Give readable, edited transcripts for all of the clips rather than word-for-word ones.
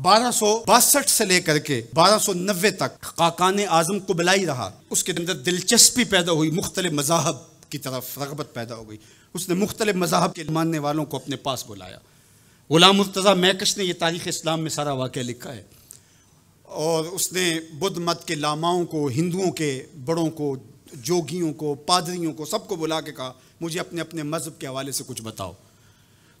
1262 से लेकर के 1290 तक खाकान आजम कुबलाई रहा। उसके अंदर दिलचस्पी पैदा हुई, मुख्तलिफ मज़ाहब की तरफ रग़बत पैदा हो गई। उसने मुख्तलिफ मज़ाहब के मानने वालों को अपने पास बुलाया। गुलाम मुर्तज़ा मैकश ने यह तारीख़ इस्लाम में सारा वाक़या लिखा है। और उसने बुद्ध मत के लामाओं को, हिंदुओं के बड़ों को, जोगियों को, पादरियों को, सबको बुला के कहा मुझे अपने अपने मज़हब के हवाले से कुछ बताओ।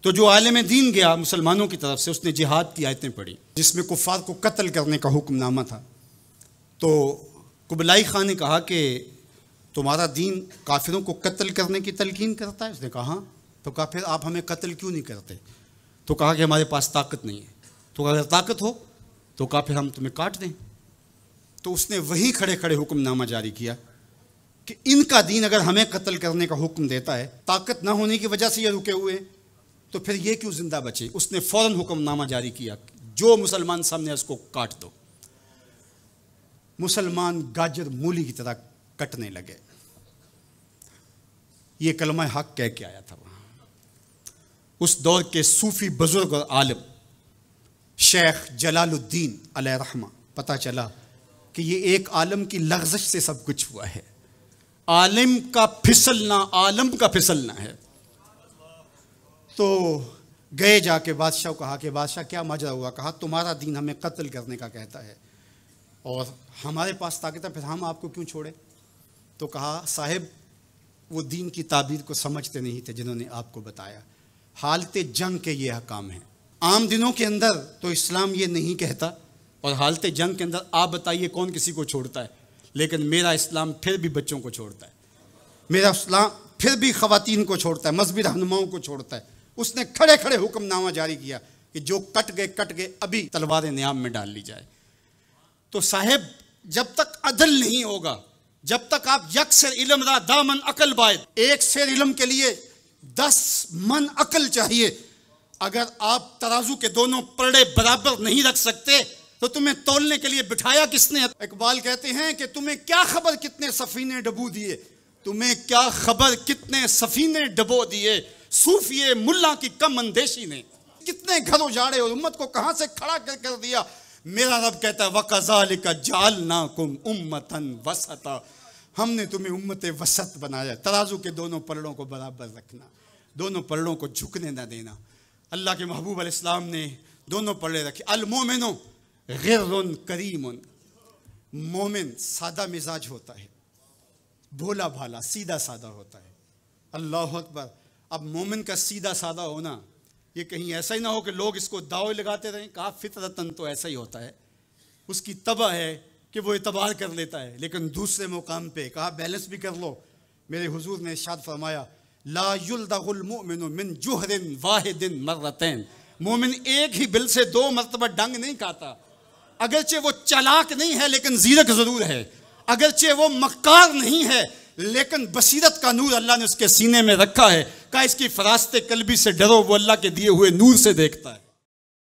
तो जो आलिम दीन गया मुसलमानों की तरफ से, उसने जिहाद की आयतें पढ़ी जिसमें कुफ़ार को कत्ल करने का हुक्मनामा था। तो कुबलाई खां ने कहा कि तुम्हारा दीन काफिरों को कत्ल करने की तलकीन करता है? उसने कहा हाँ। तो कहा फिर आप हमें कत्ल क्यों नहीं करते? तो कहा कि हमारे पास ताकत नहीं है। तो अगर ताकत हो तो कहा फिर हम तुम्हें काट दें। तो उसने वहीं खड़े खड़े हुक्मनामा जारी किया कि इनका दीन अगर हमें कत्ल करने का हुक्म देता है, ताकत ना होने की वजह से ये रुके हुए, तो फिर ये क्यों जिंदा बचे? उसने फौरन हुक्मनामा जारी किया, जो मुसलमान सामने उसको काट दो। मुसलमान गाजर मूली की तरह कटने लगे। ये कलमा हक कह के आया था वहां। उस दौर के सूफी बुजुर्ग और आलिम शेख जलालुद्दीन अलैह रहमा, पता चला कि ये एक आलम की लग़ज़श से सब कुछ हुआ है। आलिम का फिसलना आलम का फिसलना है। तो गए जाके बादशाह को कहा कि बादशाह क्या मजा हुआ? कहा तुम्हारा दीन हमें कत्ल करने का कहता है और हमारे पास ताकत है, फिर हम आपको क्यों छोड़े? तो कहा साहिब वो दीन की ताबीर को समझते नहीं थे जिन्होंने आपको बताया। हालते जंग के ये हकाम हैं। आम दिनों के अंदर तो इस्लाम ये नहीं कहता, और हालते जंग के अंदर आप बताइए कौन किसी को छोड़ता है? लेकिन मेरा इस्लाम फिर भी बच्चों को छोड़ता है, मेरा इस्लाम फिर भी ख़वातीन को छोड़ता है, मजहबी रहनुमाओं को छोड़ता है। उसने खड़े खड़े हुक्मनामा जारी किया कि जो कट गए अभी तलवारें नियाम में डाल ली जाए। तो साहेब जब तक अदल नहीं होगा, जब तक आप यक शेर इल्म रा दामन अकल बायद, एक शेर इल्म के लिए 10 मन अकल चाहिए। अगर आप तराजू के दोनों पलड़े बराबर नहीं रख सकते तो तुम्हें तौलने के लिए बिठाया किसने? इकबाल कहते हैं कि तुम्हें क्या खबर कितने सफीने डबो दिए, तुम्हें क्या खबर कितने सफीने डबो दिए, सूफिये मुल्ला की कम अंदेशी ने कितने घर उजाड़े और उम्मत को कहां से खड़ा कर दिया। मेरा रब कहता है वकज़ालिका जअलनाकुम उम्मतन वसता, हमने तुम्हें उम्मत वसत बनाया। तराजू के दोनों पलड़ों को बराबर रखना, दोनों पलड़ों को झुकने ना देना। अल्लाह के महबूब अलैहिस्सलाम ने दोनों पलड़े रखे। अल मोमिनो गिर्रुन करीमुन, मोमिन सादा मिजाज होता है, भोला भाला सीधा सादा होता है। अल्लाह अकबर। अब मोमिन का सीधा सादा होना ये कहीं ऐसा ही ना हो कि लोग इसको दावे लगाते रहें। कहा फितरतन तो ऐसा ही होता है, उसकी तबा है कि वो इतबार कर लेता है। लेकिन दूसरे मुकाम पे कहा बैलेंस भी कर लो। मेरे हुजूर ने इरशाद फरमाया ला युल्दगुल मुमिनु मिन जुहरिन वाहिदिन मर्रतैन, मोमिन एक ही बिल से 2 मरतबा डंग नहीं खाता। अगरचे वो चालाक नहीं है लेकिन जीरक जरूर है, अगरचे वो मक्कार नहीं है लेकिन बसीरत का नूर अल्लाह ने उसके सीने में रखा है। कहा इसकी फरास्ते कल्बी से डरो, वो अल्लाह के दिए हुए नूर से देखता है।